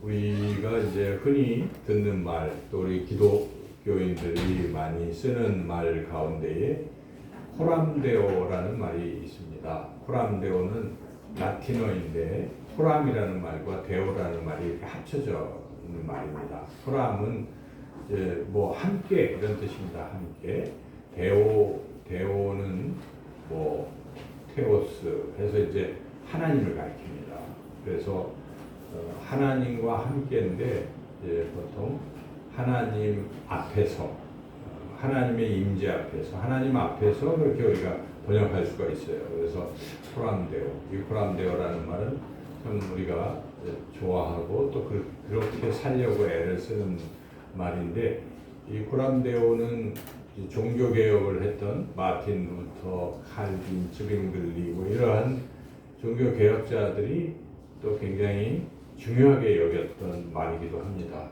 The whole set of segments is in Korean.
우리가 이제 흔히 듣는 말, 또 우리 기독교인들이 많이 쓰는 말 가운데에 코람데오라는 말이 있습니다. 코람데오는 라틴어인데 코람이라는 말과 데오라는 말이 이렇게 합쳐져 있는 말입니다. 코람은 이제 뭐 함께 이런 뜻입니다. 함께. 데오는 뭐 테오스 해서 이제 하나님을 가리킵니다. 그래서 하나님과 함께인데 보통 하나님 앞에서 하나님의 임재 앞에서 하나님 앞에서 그렇게 우리가 번역할 수가 있어요. 그래서 코람데오, 이 코람데오라는 말은 참 우리가 좋아하고 또 그렇게 살려고 애를 쓰는 말인데, 이 코람데오는 종교 개혁을 했던 마틴 루터, 칼빈, 즈빙글리 뭐 이러한 종교 개혁자들이 또 굉장히 중요하게 여겼던 말이기도 합니다.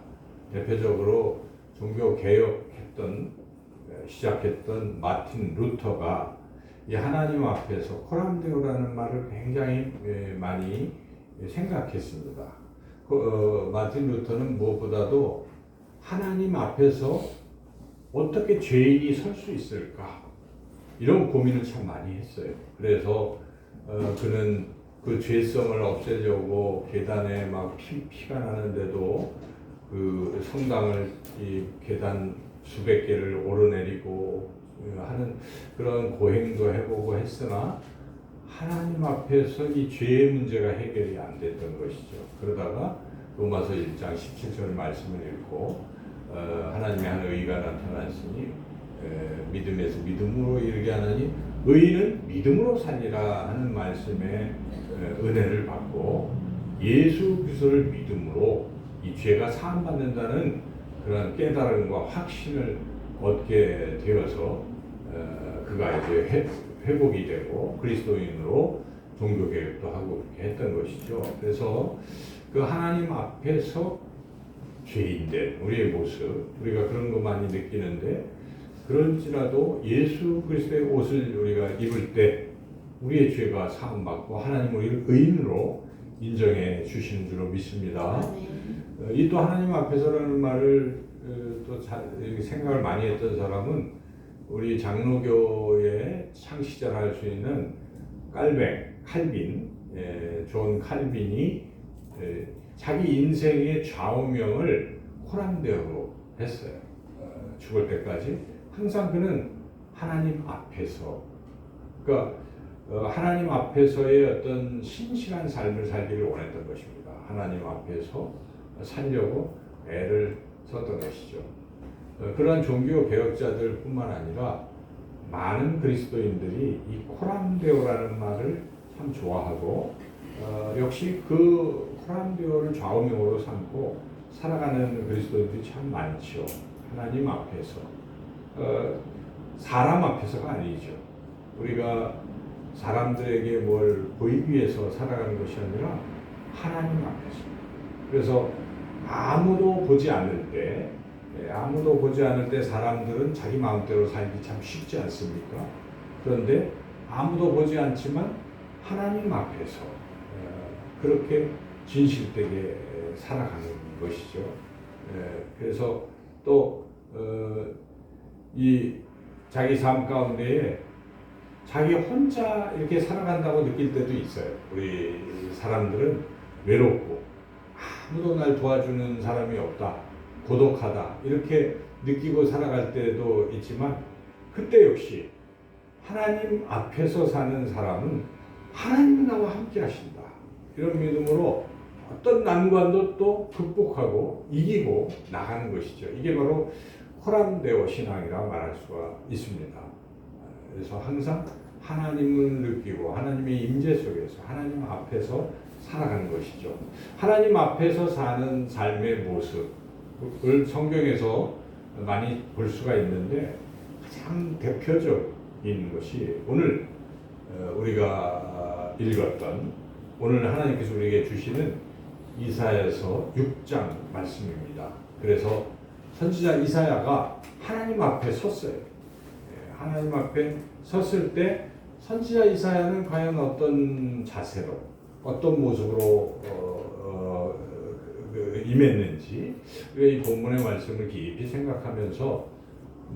대표적으로 종교 시작했던 마틴 루터가 이 하나님 앞에서 코람데오라는 말을 굉장히 많이 생각했습니다. 마틴 루터는 무엇보다도 하나님 앞에서 어떻게 죄인이 설 수 있을까, 이런 고민을 참 많이 했어요. 그래서 그는 그 죄성을 없애려고 계단에 막 피가 나는데도 그 성당을 이 계단 수백 개를 오르내리고 하는 그런 고행도 해보고 했으나 하나님 앞에서 이 죄의 문제가 해결이 안 됐던 것이죠. 그러다가 로마서 1장 17절 말씀을 읽고 하나님의 한 의가 나타났으니 믿음에서 믿음으로 이르게 하나니 의인은 믿음으로 살리라 하는 말씀에 은혜를 받고 예수 그리스도를 믿음으로 이 죄가 사함받는다는 그런 깨달음과 확신을 얻게 되어서 그가 이제 회복이 되고 그리스도인으로 종교개혁도 하고 그렇게 했던 것이죠. 그래서 그 하나님 앞에서 죄인된 우리의 모습, 우리가 그런 거 많이 느끼는데, 그런지라도 예수 그리스도의 옷을 우리가 입을 때 우리의 죄가 사함받고 하나님 우리를 의인으로 인정해 주시는 줄로 믿습니다. 이 또 하나님 앞에서라는 말을 또 생각을 많이 했던 사람은 우리 장로교의 창시자라 할 수 있는 칼빈, 존 칼빈이 자기 인생의 좌우명을 코람데오로 했어요. 죽을 때까지 항상 그는 하나님 앞에서, 그러니까 하나님 앞에서의 어떤 신실한 삶을 살기를 원했던 것입니다. 하나님 앞에서 살려고 애를 썼던 것이죠. 그러한 종교 개혁자들 뿐만 아니라 많은 그리스도인들이 이 코람데오라는 말을 참 좋아하고 역시 그 코람데오를 좌우명으로 삼고 살아가는 그리스도인들이 참 많죠. 하나님 앞에서, 사람 앞에서가 아니죠. 우리가 사람들에게 뭘 보이기 위해서 살아가는 것이 아니라 하나님 앞에서. 그래서 아무도 보지 않을 때 사람들은 자기 마음대로 살기 참 쉽지 않습니까? 그런데 아무도 보지 않지만 하나님 앞에서 그렇게 진실되게 살아가는 것이죠. 그래서 또 이 자기 삶 가운데에 자기 혼자 이렇게 살아간다고 느낄 때도 있어요. 우리 사람들은 외롭고 아무도 날 도와주는 사람이 없다, 고독하다 이렇게 느끼고 살아갈 때도 있지만, 그때 역시 하나님 앞에서 사는 사람은 하나님이 나와 함께 하신다, 이런 믿음으로 어떤 난관도 또 극복하고 이기고 나가는 것이죠. 이게 바로 코람데오 신앙이라고 말할 수가 있습니다. 그래서 항상 하나님을 느끼고 하나님의 임재 속에서 하나님 앞에서 살아가는 것이죠. 하나님 앞에서 사는 삶의 모습을 성경에서 많이 볼 수가 있는데, 가장 대표적인 것이 오늘 우리가 읽었던, 오늘 하나님께서 우리에게 주시는 이사야서 6장 말씀입니다. 그래서 선지자 이사야가 하나님 앞에 섰어요. 하나님 앞에 섰을 때 선지자 이사야는 과연 어떤 자세로, 어떤 모습으로 임했는지 우리가 이 본문의 말씀을 깊이 생각하면서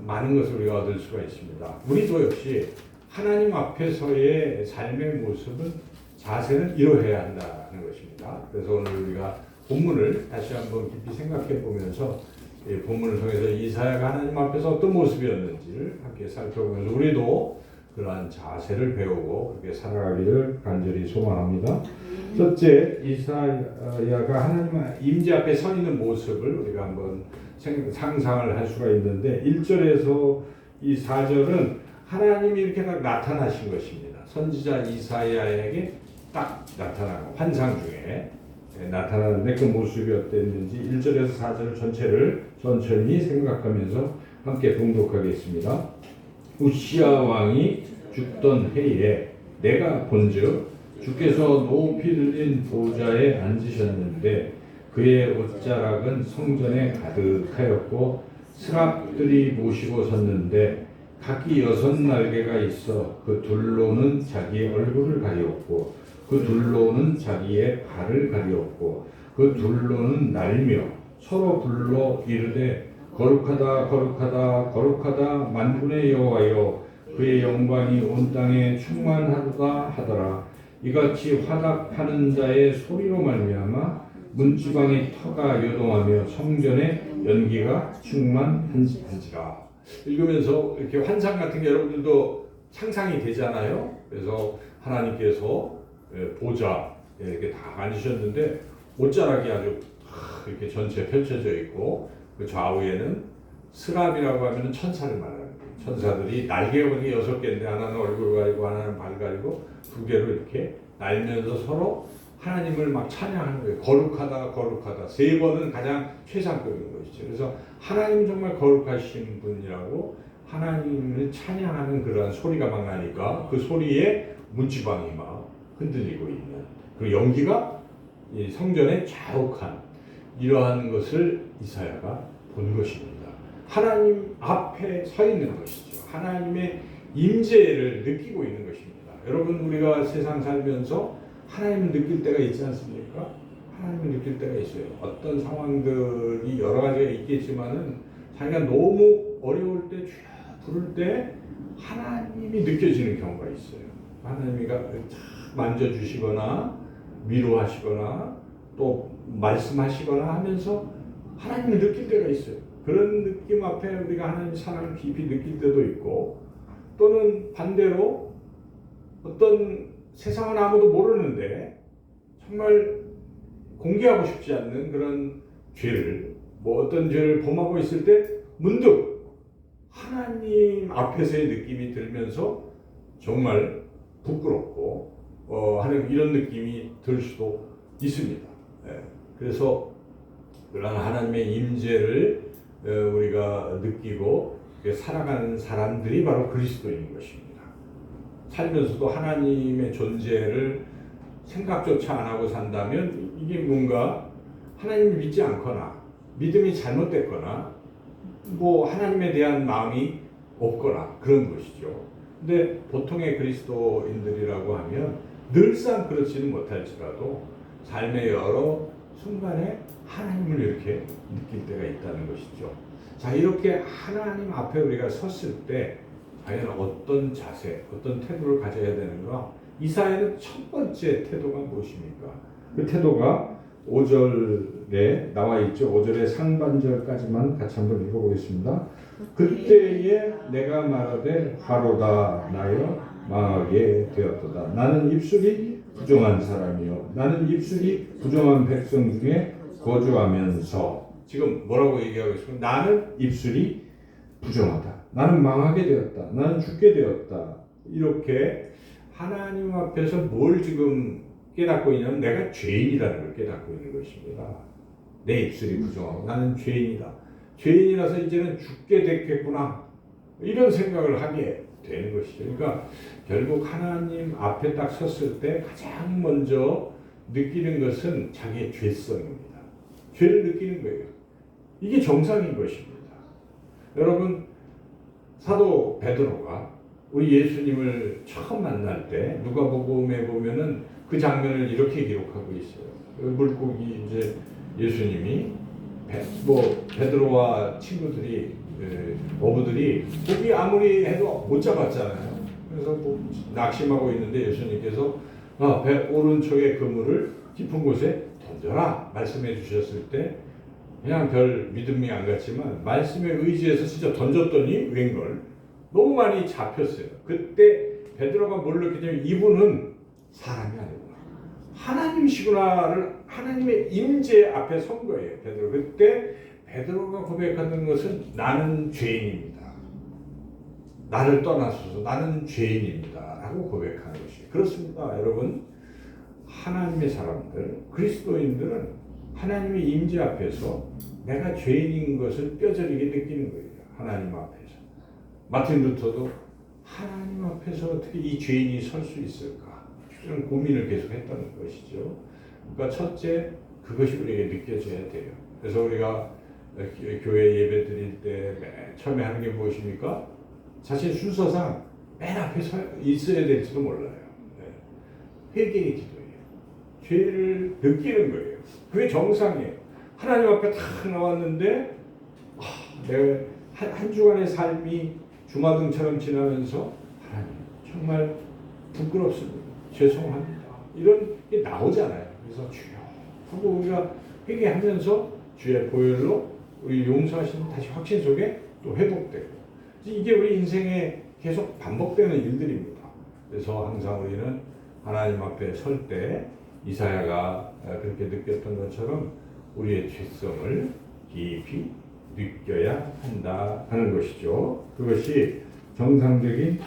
많은 것을 우리가 얻을 수가 있습니다. 우리도 역시 하나님 앞에서의 삶의 모습은 자세는 이러해야 한다는 것입니다. 그래서 오늘 우리가 본문을 다시 한번 깊이 생각해 보면서 이 본문을 통해서 이사야가 하나님 앞에서 어떤 모습이었는지를 함께 살펴보면서 우리도 그러한 자세를 배우고 그렇게 살아가기를 간절히 소망합니다. 첫째, 이사야가 하나님 임재 앞에 서 있는 모습을 우리가 한번 상상을 할 수가 있는데 1절에서 이 4절은 하나님이 이렇게 딱 나타나신 것입니다. 선지자 이사야에게 딱 나타나고 환상 중에 나타나는데 그 모습이 어땠는지 1절에서 4절 전체를 천천히 생각하면서 함께 봉독하겠습니다. 우시야 왕이 죽던 해에 내가 본즉 주께서 높이 들린 보좌에 앉으셨는데 그의 옷자락은 성전에 가득하였고 스랍들이 모시고 섰는데 각기 6날개가 있어 그 둘로는 자기의 얼굴을 가리었고 그 둘로는 자기의 발을 가리었고 그 둘로는 날며 서로 불러 이르되 거룩하다 거룩하다 거룩하다 만군의 여호와여 그의 영광이 온 땅에 충만하다 하더라. 이같이 화답하는 자의 소리로 말미암아 문지방의 터가 요동하며 성전에 연기가 충만한지라. 읽으면서 이렇게 환상 같은 게 여러분들도 상상이 되잖아요. 그래서 하나님께서 보좌에 이렇게 다 앉으셨는데 옷자락이 아주 이렇게 전체 펼쳐져 있고 그 좌우에는 스랍이라고 하면 천사를 말하는 거예요. 천사들이 날개가 보니 6개인데 하나는 얼굴 가리고 하나는 발 가리고 2개로 이렇게 날면서 서로 하나님을 막 찬양하는 거예요. 거룩하다 거룩하다. 3번은 가장 최상급인 것이죠. 그래서 하나님 정말 거룩하신 분이라고 하나님을 찬양하는 그러한 소리가 막 나니까 그 소리에 문지방이 막 흔들리고 있는 그 연기가 이 성전에 자욱한 이러한 것을 이사야가 본 것입니다. 하나님 앞에 서 있는 것이죠. 하나님의 임재를 느끼고 있는 것입니다. 여러분 우리가 세상 살면서 하나님을 느낄 때가 있지 않습니까? 하나님을 느낄 때가 있어요. 어떤 상황들이 여러 가지가 있겠지만은 자기가 너무 어려울 때 주여 부를 때 하나님이 느껴지는 경우가 있어요. 하나님이가 만져주시거나 위로하시거나 또 말씀하시거나 하면서 하나님을 느낄 때가 있어요. 그런 느낌 앞에 우리가 하나님의 사랑을 깊이 느낄 때도 있고 또는 반대로 어떤 세상은 아무도 모르는데 정말 공개하고 싶지 않는 그런 죄를 어떤 죄를 범하고 있을 때 문득 하나님 앞에서의 느낌이 들면서 정말 부끄럽고 하는 이런 느낌이 들 수도 있습니다. 그래서 그런 하나님의 임재를 우리가 느끼고 살아가는 사람들이 바로 그리스도인인 것입니다. 살면서도 하나님의 존재를 생각조차 안 하고 산다면 이게 뭔가 하나님을 믿지 않거나 믿음이 잘못됐거나 하나님에 대한 마음이 없거나 그런 것이죠. 근데 보통의 그리스도인들이라고 하면 늘상 그렇지는 못할지라도 삶의 여러 순간에 하나님을 이렇게 느낄 때가 있다는 것이죠. 자, 이렇게 하나님 앞에 우리가 섰을 때 과연 어떤 자세, 어떤 태도를 가져야 되는가? 이사야는 첫 번째 태도가 무엇입니까? 그 태도가 5절에 나와 있죠. 5절의 상반절까지만 같이 한번 읽어보겠습니다. 그때에 내가 말하되 화로다 나여 망하게 되었도다. 나는 입술이 부정한 사람이요 나는 입술이 부정한 백성 중에 거주하면서 지금 뭐라고 얘기하고 있습니까? 나는 입술이 부정하다. 나는 망하게 되었다. 나는 죽게 되었다. 이렇게 하나님 앞에서 뭘 지금 깨닫고 있냐면 내가 죄인이라는 걸 깨닫고 있는 것입니다. 내 입술이 부정하고 나는 죄인이다. 죄인이라서 이제는 죽게 됐겠구나. 이런 생각을 하게 되는 것이죠. 그러니까 결국 하나님 앞에 딱 섰을 때 가장 먼저 느끼는 것은 자기의 죄성입니다. 죄를 느끼는 거예요. 이게 정상인 것입니다. 여러분 사도 베드로가 우리 예수님을 처음 만날 때 누가복음에 보면은 그 장면을 이렇게 기록하고 있어요. 물고기 이제 예수님이 베드로와 친구들이 어부들이 고기 아무리 해도 못 잡았잖아요. 그래서 낙심하고 있는데 예수님께서 배 오른쪽에 그물을 깊은 곳에 던져라 말씀해 주셨을 때 그냥 별 믿음이 안 갔지만 말씀에 의지해서 진짜 던졌더니 웬걸 너무 많이 잡혔어요. 그때 베드로가 뭘 느꼈냐면 이분은 사람이 아니구나. 하나님이시구나를 하나님의 임재 앞에 선 거예요. 베드로. 그때 베드로가 고백하는 것은 나는 죄인입니다. 나를 떠나소서 나는 죄인입니다. 라고 고백하는 것이에요. 그렇습니다. 여러분 하나님의 사람들 그리스도인들은 하나님의 임재 앞에서 내가 죄인인 것을 뼈저리게 느끼는 거예요. 하나님 앞에서. 마틴 루터도 하나님 앞에서 어떻게 이 죄인이 설 수 있을까? 이런 고민을 계속 했다는 것이죠. 그러니까 첫째, 그것이 우리에게 느껴져야 돼요. 그래서 우리가 교회 예배 드릴 때 맨 처음에 하는 게 무엇입니까? 사실 순서상 맨 앞에 있어야 될지도 몰라요. 회개의 기도예요. 죄를 느끼는 거예요. 그게 정상이에요. 하나님 앞에 탁 나왔는데 내가 한 주간의 삶이 주마등처럼 지나면서 하나님 정말 부끄럽습니다. 죄송합니다. 이런 게 나오잖아요. 그래서 주여 하고 우리가 회개하면서 주의 보혈로 우리 용서하시는 다시 확신 속에 또 회복되고 이게 우리 인생에 계속 반복되는 일들입니다. 그래서 항상 우리는 하나님 앞에 설 때 이사야가 그렇게 느꼈던 것처럼 우리의 죄성을 깊이 느껴야 한다 하는 것이죠. 그것이 정상적인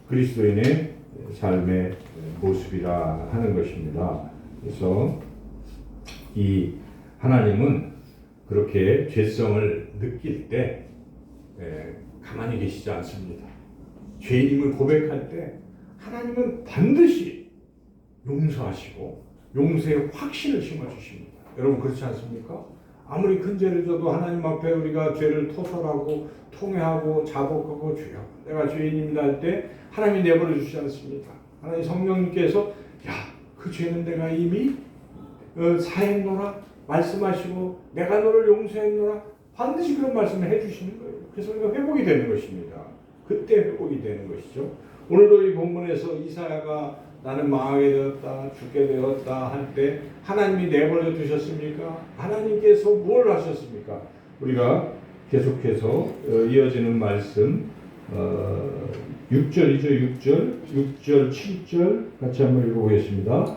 그리스도인의 삶의 모습이라 하는 것입니다. 그래서 이 하나님은 그렇게 죄성을 느낄 때 가만히 계시지 않습니다. 죄인임을 고백할 때 하나님은 반드시 용서하시고 용서의 확신을 심어주십니다. 여러분 그렇지 않습니까? 아무리 큰 죄를 져도 하나님 앞에 우리가 죄를 토설하고 통회하고 자복하고 주여 내가 죄인입니다 할 때 하나님이 내버려 주시지 않습니까? 하나님 성령님께서 그 죄는 내가 이미 사했노라 말씀하시고 내가 너를 용서했노라 반드시 그런 말씀을 해주시는 거예요. 그래서 우리가 회복이 되는 것입니다. 그때 회복이 되는 것이죠. 오늘도 이 본문에서 이사야가 나는 망하게 되었다 죽게 되었다 할 때 하나님이 내버려 두셨습니까? 하나님께서 뭘 하셨습니까? 우리가 계속해서 이어지는 말씀 6절이죠. 6절 7절 같이 한번 읽어보겠습니다.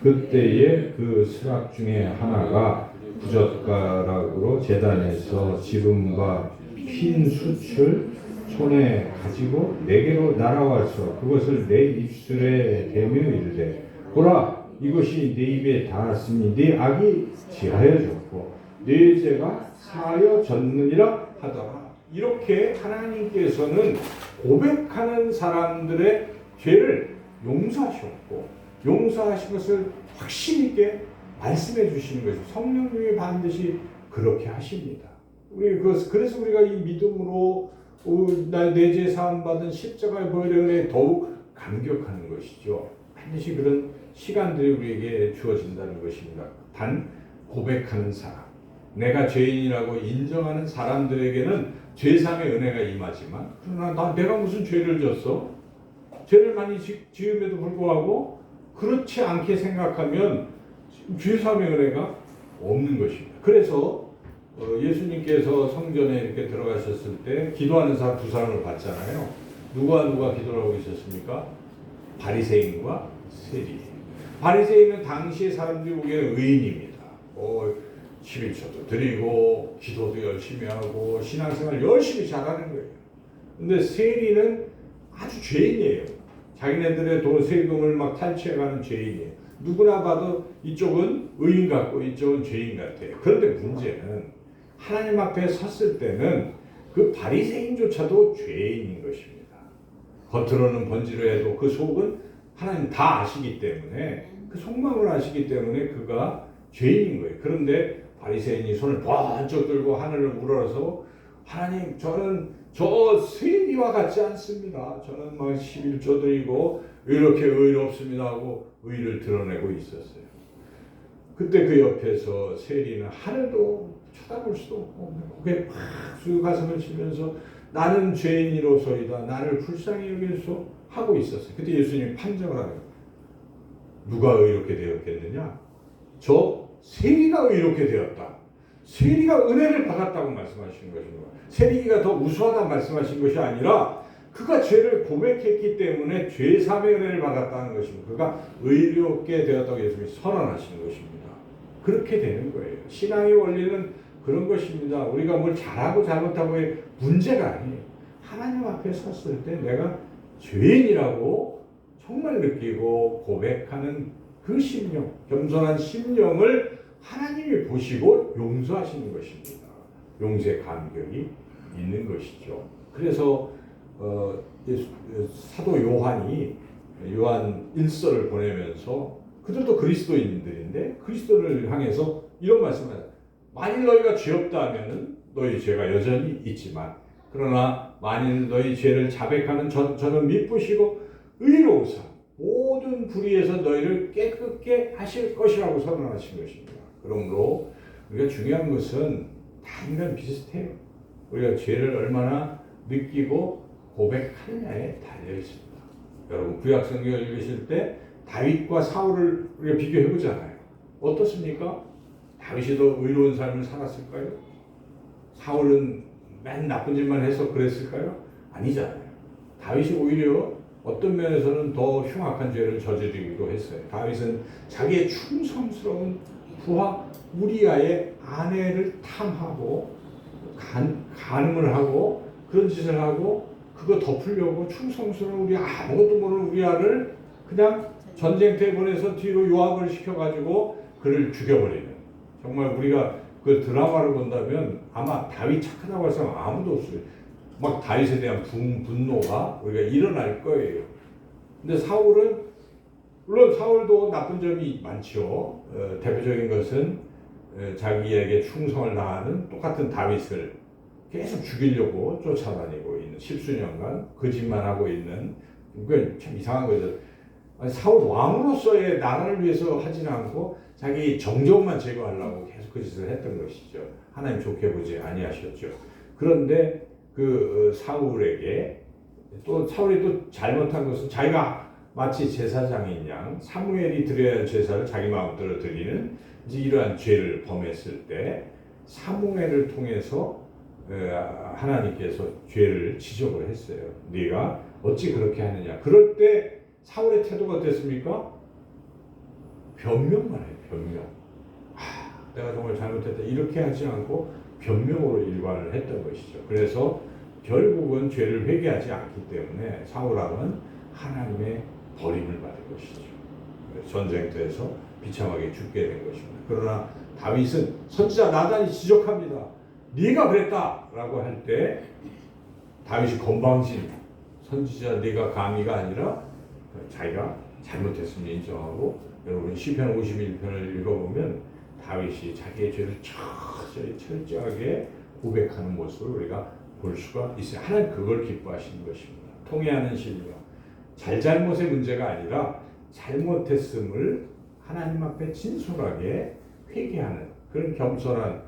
그때에 그 스락 중에 하나가 부젓가락으로 제단에서 지름과 핀 숯을 손에 가지고 내게로 날아와서 그것을 내 입술에 대며 이르되 보라 이것이 내 입에 닿았으니 네 악이 지하여졌고 네 죄가 사하여졌느니라 하더라. 이렇게 하나님께서는 고백하는 사람들의 죄를 용서하셨고 용서하신 것을 확신 있게 말씀해 주시는 것이죠. 성령님이 반드시 그렇게 하십니다. 그래서 우리가 이 믿음으로 내 죄 사함 받은 십자가의 보혈의 은혜에 더욱 감격하는 것이죠. 반드시 그런 시간들이 우리에게 주어진다는 것입니다. 단 고백하는 사람, 내가 죄인이라고 인정하는 사람들에게는 죄사함의 은혜가 임하지만 그러나 내가 무슨 죄를 졌어? 죄를 많이 지음에도 불구하고 그렇지 않게 생각하면 죄사함의 은혜가 없는 것입니다. 그래서 예수님께서 성전에 이렇게 들어가셨을 때 기도하는 사람 두 사람을 봤잖아요. 누가 기도를 하고 있었습니까? 바리새인과 세리. 바리새인은 당시의 사람들이 보기에는 의인입니다. 11조도 드리고 기도도 열심히 하고 신앙생활 열심히 잘하는 거예요. 근데 세리는 아주 죄인이에요. 자기네들의 세금을 막 탈취해가는 죄인이에요. 누구나 봐도 이쪽은 의인 같고 이쪽은 죄인 같아요. 그런데 문제는 하나님 앞에 섰을 때는 그 바리새인조차도 죄인인 것입니다. 겉으로는 번지르해도 그 속은 하나님 다 아시기 때문에 그 속마음을 아시기 때문에 그가 죄인인 거예요. 그런데 바리새인이 손을 번쩍 들고 하늘을 우러러서 하나님 저는 저 세리와 같지 않습니다. 저는 막 11조 드리고 이렇게 의롭습니다 하고 의를 드러내고 있었어요. 그때 그 옆에서 세리는 하늘도 쳐다볼 수도 없고 고개 팍 숙여 가슴을 치면서 나는 죄인이로소이다. 나를 불쌍히 여기소 하고 있었어요. 그때 예수님이 판정을 하는 거예요. 누가 의롭게 되었겠느냐? 저 세리가 의롭게 되었다. 세리가 은혜를 받았다고 말씀하시는 것입니다. 세리가 더 우수하다고 말씀하신 것이 아니라 그가 죄를 고백했기 때문에 죄사함의 은혜를 받았다는 것입니다. 그가 의롭게 되었다고 예수님이 선언하시는 것입니다. 그렇게 되는 거예요. 신앙의 원리는 그런 것입니다. 우리가 뭘 잘하고 잘못하고의 문제가 아니에요. 하나님 앞에 섰을 때 내가 죄인이라고 정말 느끼고 고백하는 그 심령, 겸손한 심령을 하나님이 보시고 용서하시는 것입니다. 용서의 감격이 있는 것이죠. 그래서 사도 요한이 요한 1서를 보내면서 그들도 그리스도인들인데 그리스도를 향해서 이런 말씀을 해요. 만일 너희가 죄 없다 하면 너희 죄가 여전히 있지만 그러나 만일 너희 죄를 자백하는 저는 미쁘시고 의로우사 모든 불의에서 너희를 깨끗게 하실 것이라고 선언하신 것입니다. 그러므로 우리가 중요한 것은 다 인간 비슷해요. 우리가 죄를 얼마나 느끼고 고백하느냐에 달려 있습니다. 여러분 구약 성경을 읽으실 때 다윗과 사울을 우리가 비교해 보잖아요. 어떻습니까? 다윗이 더 의로운 삶을 살았을까요? 사울은 맨 나쁜 일만 해서 그랬을까요? 아니잖아요. 다윗이 오히려 어떤 면에서는 더 흉악한 죄를 저지르기도 했어요. 다윗은 자기의 충성스러운 부하 우리아의 아내를 탐하고 간음을 하고 그런 짓을 하고 그거 덮으려고 충성스러운 우리 아무것도 모르는 우리아를 그냥 전쟁터에 보내서 뒤로 요압을 시켜가지고 그를 죽여버리는, 정말 우리가 그 드라마를 본다면 아마 다윗 착하다고 해서 아무도 없어요. 막 다윗에 대한 분노가 우리가 일어날 거예요. 근데 사울은 물론 사울도 나쁜 점이 많죠. 대표적인 것은 자기에게 충성을 다하는 똑같은 다윗을 계속 죽이려고 쫓아다니고 있는, 십수년간 거짓만 하고 있는, 그건 참 이상한 거죠. 사울 왕으로서의 나라를 위해서 하지는 않고 자기 정적만 제거하려고 계속 그 짓을 했던 것이죠. 하나님 좋게 보지 아니하셨죠. 그런데 그 사울에게 또 사울이 또 잘못한 것은 자기가 마치 제사장인 양 사무엘이 드려야 할 제사를 자기 마음대로 드리는 이제 이러한 죄를 범했을 때 사무엘을 통해서 하나님께서 죄를 지적을 했어요. 네가 어찌 그렇게 하느냐. 그럴 때 사울의 태도가 어땠습니까? 변명만 해요. 변명. 내가 정말 잘못했다. 이렇게 하지 않고 변명으로 일관을 했던 것이죠. 그래서 결국은 죄를 회개하지 않기 때문에 사울왕은 하나님의 버림을 받은 것이죠. 전쟁터에서 비참하게 죽게 된 것입니다. 그러나 다윗은 선지자 나단이 지적합니다. 네가 그랬다라고 할 때 다윗이 건방진 선지자 네가 감히가 아니라 자기가 잘못했음을 인정하고, 여러분 시편 51편을 읽어보면 다윗이 자기의 죄를 철저하게 고백하는 모습을 우리가 볼 수가 있어요. 하나님 그걸 기뻐하시는 것입니다. 통회하는 신령. 잘잘못의 문제가 아니라 잘못했음을 하나님 앞에 진솔하게 회개하는 그런 겸손한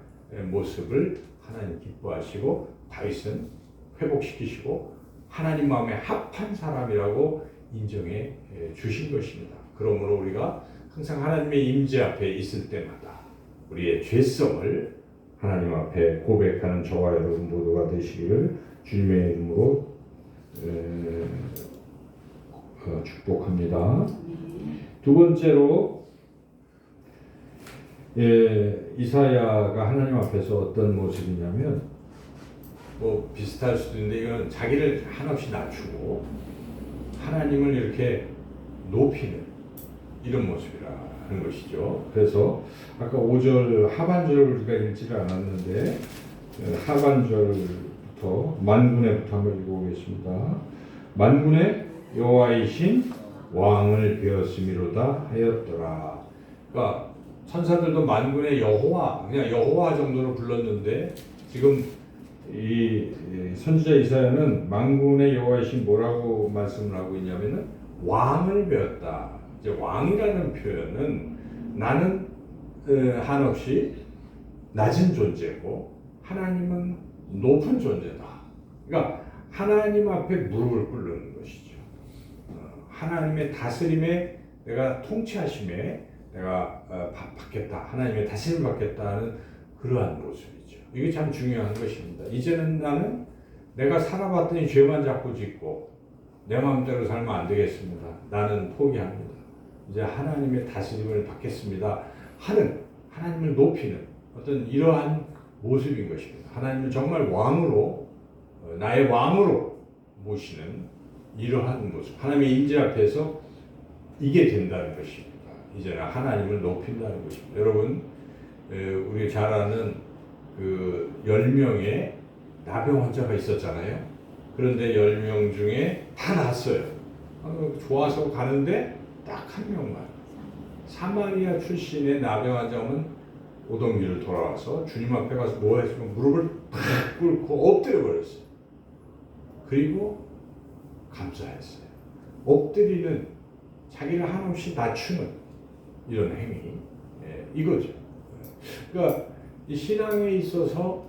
모습을 하나님 기뻐하시고 다윗은 회복시키시고 하나님 마음에 합한 사람이라고 인정해 주신 것입니다. 그러므로 우리가 항상 하나님의 임재 앞에 있을 때마다 우리의 죄성을 하나님 앞에 고백하는 저와 여러분 모두가 되시기를 주님의 이름으로 축복합니다. 두 번째로 이사야가 하나님 앞에서 어떤 모습이냐면, 뭐 비슷할 수도 있는데 이건 자기를 한없이 낮추고 하나님을 이렇게 높이는 이런 모습이라는 것이죠. 그래서 아까 5절 하반절을 우리가 읽지를 않았는데 하반절부터 만군의부터 한번 읽어보겠습니다. 만군의 여호와이신 왕을 배웠음이로다 하였더라. 그러니까 천사들도 만군의 여호와, 그냥 여호와 정도로 불렀는데 지금 이 선지자 이사야는 만군의 여호와이신 뭐라고 말씀을 하고 있냐면은 왕을 배웠다. 이제 왕이라는 표현은 나는 한없이 낮은 존재고 하나님은 높은 존재다. 그러니까 하나님 앞에 무릎을 꿇는 것이죠. 하나님의 다스림에 내가 통치하심에 내가 받겠다. 하나님의 다스림을 받겠다는 그러한 모습이죠. 이게 참 중요한 것입니다. 이제는 나는 내가 살아봤더니 죄만 자꾸 짓고 내 마음대로 살면 안 되겠습니다. 나는 포기합니다. 이제 하나님의 다스림을 받겠습니다. 하는 하나님을 높이는 어떤 이러한 모습인 것입니다. 하나님을 정말 왕으로 나의 왕으로 모시는 이러한 모습. 하나님의 임재 앞에서 이게 된다는 것입니다. 이제는 하나님을 높인다는 것입니다. 여러분 우리 잘 아는 그 10명의 나병 환자가 있었잖아요. 그런데 10명 중에 다 낫어요. 좋아서 가는데 딱 한 명만 사마리아 출신의 나병 환자는 오던 길을 돌아와서 주님 앞에 가서 뭐 했으면 무릎을 탁 꿇고 엎드려 버렸어요. 그리고 감사했어요. 엎드리는 자기를 한없이 낮추는 이런 행위, 이거죠. 그러니까 이 신앙에 있어서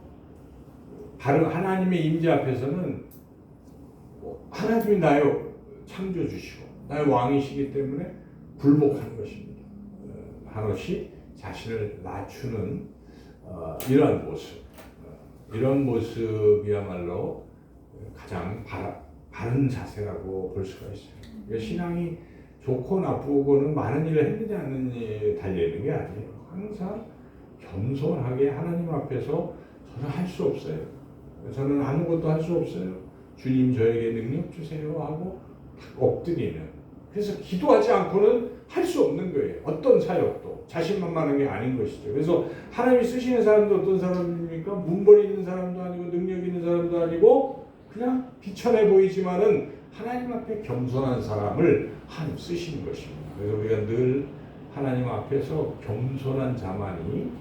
바로 하나님의 임재 앞에서는 하나님이 나의 창조주시고 나의 왕이시기 때문에 굴복하는 것입니다. 한없이 자신을 낮추는 이러한 모습, 이런 모습이야말로 가장 바른 자세라고 볼 수가 있어요. 신앙이 좋고 나쁘고는 많은 일을 했느냐 안 했느냐에 달려있는 게 아니에요. 항상 겸손하게 하나님 앞에서 저는 할 수 없어요. 저는 아무것도 할 수 없어요. 주님 저에게 능력 주세요 하고 엎드리는. 그래서 기도하지 않고는 할 수 없는 거예요. 어떤 사역도 자신만만한 게 아닌 것이죠. 그래서 하나님이 쓰시는 사람도 어떤 사람입니까? 문벌이 있는 사람도 아니고 능력 있는 사람도 아니고 그냥 비천해 보이지만은 하나님 앞에 겸손한 사람을 하나님 쓰시는 것입니다. 그래서 우리가 늘 하나님 앞에서 겸손한 자만이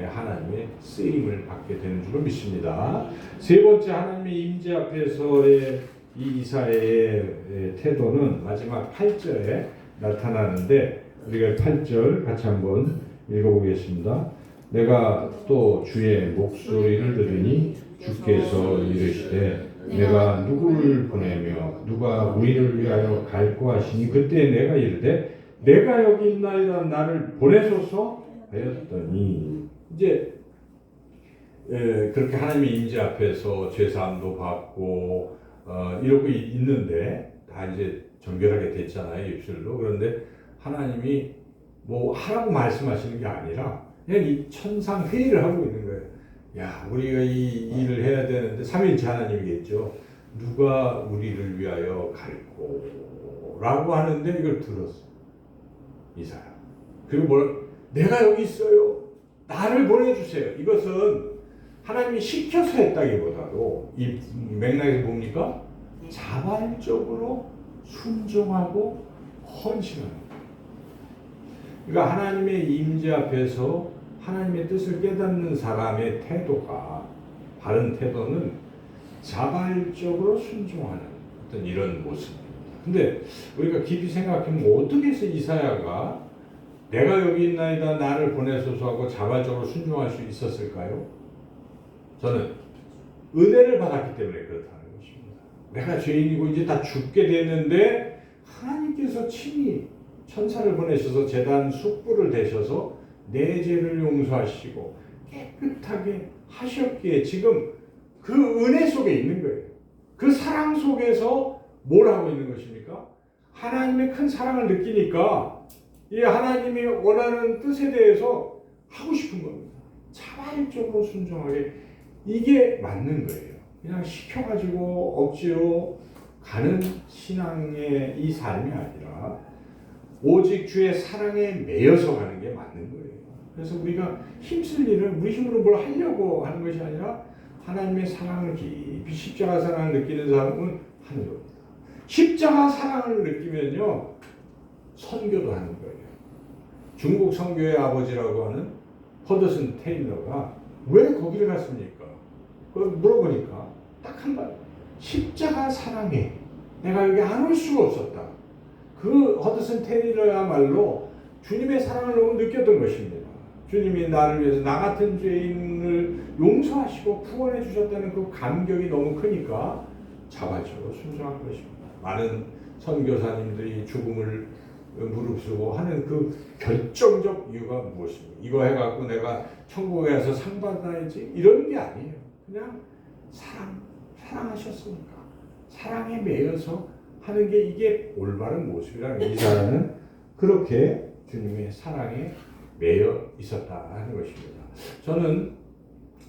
하나님의 쓰임을 받게 되는 줄로 믿습니다. 세 번째, 하나님의 임재 앞에서의 이 이사야의 태도는 마지막 8절에 나타나는데 우리가 8절 같이 한번 읽어보겠습니다. 내가 또 주의 목소리를 들으니 주께서 이르시되 내가 누구를 보내며 누가 우리를 위하여 갈고 하시니 그때 내가 이르되 내가 여기 있나이다 나를 보내소서 하였더니 이제 그렇게 하나님의 임재 앞에서 죄사함도 받고 이러고 있는데 다 이제 정결하게 됐잖아요, 입술도. 그런데 하나님이 뭐 하라고 말씀하시는 게 아니라 그냥 이 천상 회의를 하고 있는 거예요. 야, 우리가 이 일을 해야 되는데 삼위일체 하나님이겠죠. 누가 우리를 위하여 갈고 라고 하는데 이걸 들었어, 이 사람. 그리고 내가 여기 있어요. 나를 보내주세요. 이것은 하나님이 시켜서 했다기보다도 이 맥락에서 뭡니까? 자발적으로 순종하고 헌신하는 거예요. 그러니까 하나님의 임재 앞에서 하나님의 뜻을 깨닫는 사람의 태도가, 바른 태도는 자발적으로 순종하는 어떤 이런 모습입니다. 근데 우리가 깊이 생각하면 어떻게 해서 이사야가 내가 여기 있나이다 나를 보내소서 하고 자발적으로 순종할 수 있었을까요? 저는 은혜를 받았기 때문에 그렇다는 것입니다. 내가 죄인이고 이제 다 죽게 됐는데 하나님께서 친히 천사를 보내셔서 제단 숯불을 대셔서 내 죄를 용서하시고 깨끗하게 하셨기에 지금 그 은혜 속에 있는 거예요. 그 사랑 속에서 뭘 하고 있는 것입니까? 하나님의 큰 사랑을 느끼니까 이 하나님이 원하는 뜻에 대해서 하고 싶은 겁니다. 자발적으로 순종하게. 이게 맞는 거예요. 그냥 시켜가지고 억지로 가는 신앙의 이 삶이 아니라 오직 주의 사랑에 매여서 가는 게 맞는 거예요. 그래서 우리가 힘쓸 일을 우리 힘으로 뭘 하려고 하는 것이 아니라 하나님의 사랑을 깊이 십자가 사랑을 느끼는 사람은 하는 겁니다. 십자가 사랑을 느끼면요 선교도 하는 거예요. 중국 선교의 아버지라고 하는 허드슨 테일러가 왜 거기를 갔습니까? 그걸 물어보니까 딱 한 말, 십자가 사랑에 내가 여기 안 올 수가 없었다. 그 허드슨 테일러야말로 주님의 사랑을 너무 느꼈던 것입니다. 주님이 나를 위해서 나 같은 죄인을 용서하시고 구원해 주셨다는 그 감격이 너무 크니까 자발적으로 순종한 것입니다. 많은 선교사님들이 죽음을 무릅쓰고 하는 그 결정적 이유가 무엇입니까? 이거 해갖고 내가 천국에 가서 상 받아야지 이런 게 아니에요. 그냥 사랑하셨으니까 사랑에 매여서 하는 게 이게 올바른 모습이라는 이사야는 그렇게 주님의 사랑에 매여 있었다 하는 것입니다. 저는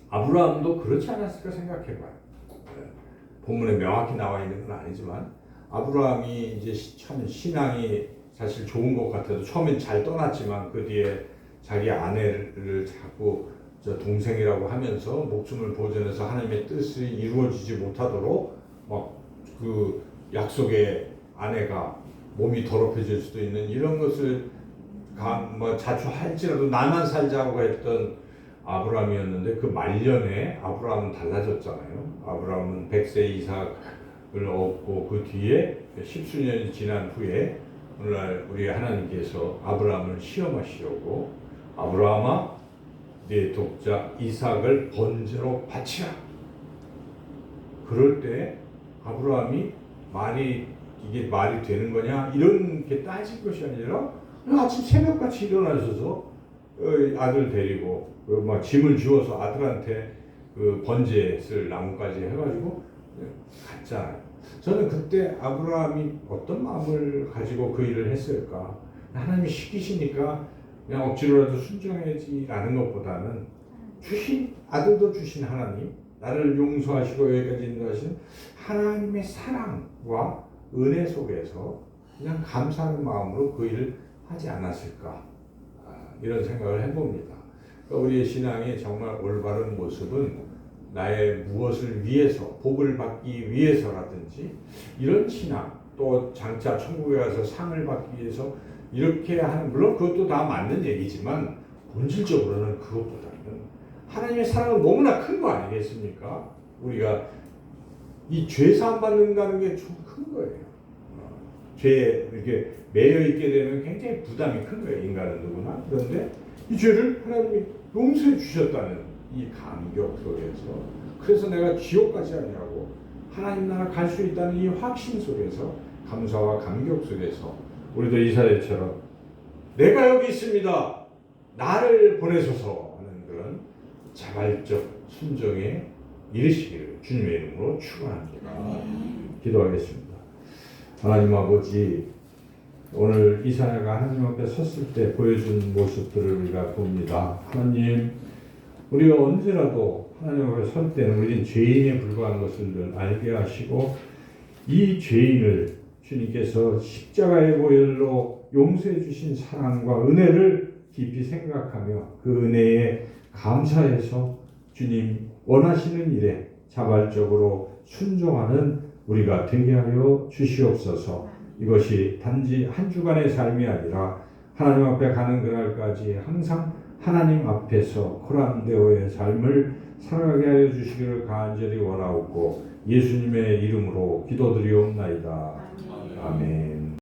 아브라함도 그렇지 않았을까 생각해봐요. 본문에 명확히 나와 있는 건 아니지만 아브라함이 이제 참 신앙이 사실 좋은 것 같아도 처음엔 잘 떠났지만 그 뒤에 자기 아내를 자꾸 동생이라고 하면서 목숨을 보존해서 하나님의 뜻이 이루어지지 못하도록 막 그 약속의 아내가 몸이 더럽혀질 수도 있는 이런 것을 자초할지라도 나만 살자고 했던 아브라함이었는데 그 말년에 아브라함은 달라졌잖아요. 아브라함은 100세 이삭을 얻고 그 뒤에 10수년이 지난 후에 오늘날 우리 하나님께서 아브라함을 시험하시려고 아브라함아 네 독자 이삭을 번제로 바치라. 그럴 때 아브라함이 이게 말이 되는 거냐 이런 게 따질 것이 아니라 아침 새벽같이 일어나셔서 아들 데리고 막 짐을 주워서 아들한테 그 번제 쓸 나무까지 해가지고 갔잖아요. 저는 그때 아브라함이 어떤 마음을 가지고 그 일을 했을까? 하나님이 시키시니까 그냥 억지로라도 순종해야지라는 것보다는 아들도 주신 하나님, 나를 용서하시고 여기까지 인도하신 하나님의 사랑과 은혜 속에서 그냥 감사하는 마음으로 그 일을 하지 않았을까 이런 생각을 해봅니다. 그러니까 우리의 신앙이 정말 올바른 모습은 나의 무엇을 위해서 복을 받기 위해서라든지 이런 신앙 또 장차 천국에 가서 상을 받기 위해서 이렇게 하는 물론 그것도 다 맞는 얘기지만 본질적으로는 그것보다는 하나님의 사랑은 너무나 큰 거 아니겠습니까? 우리가 이 죄 사함 받는다는 게 좀 큰 거예요. 죄에 이렇게 매여 있게 되면 굉장히 부담이 큰 거예요. 인간은 누구나. 그런데 이 죄를 하나님이 용서해 주셨다는 이 감격 속에서 그래서 내가 지옥 가지 아니하고 하나님 나라 갈 수 있다는 이 확신 속에서 감사와 감격 속에서 우리도 이사야처럼 내가 여기 있습니다. 나를 보내소서 하는 그런 자발적 순종에 이르시기를 주님의 이름으로 축원합니다. 기도하겠습니다. 하나님 아버지, 오늘 이사야가 하나님 앞에 섰을 때 보여준 모습들을 우리가 봅니다. 하나님, 우리가 언제라도 하나님 앞에 설 때는 우리는 죄인에 불과한 것을 늘 알게 하시고 이 죄인을 주님께서 십자가의 보혈로 용서해 주신 사랑과 은혜를 깊이 생각하며 그 은혜에 감사해서 주님 원하시는 일에 자발적으로 순종하는 우리가 되게 하여 주시옵소서. 이것이 단지 한 주간의 삶이 아니라 하나님 앞에 가는 그날까지 항상 하나님 앞에서 코란데오의 삶을 살아가게 하여 주시기를 간절히 원하옵고 예수님의 이름으로 기도드리옵나이다. 아멘.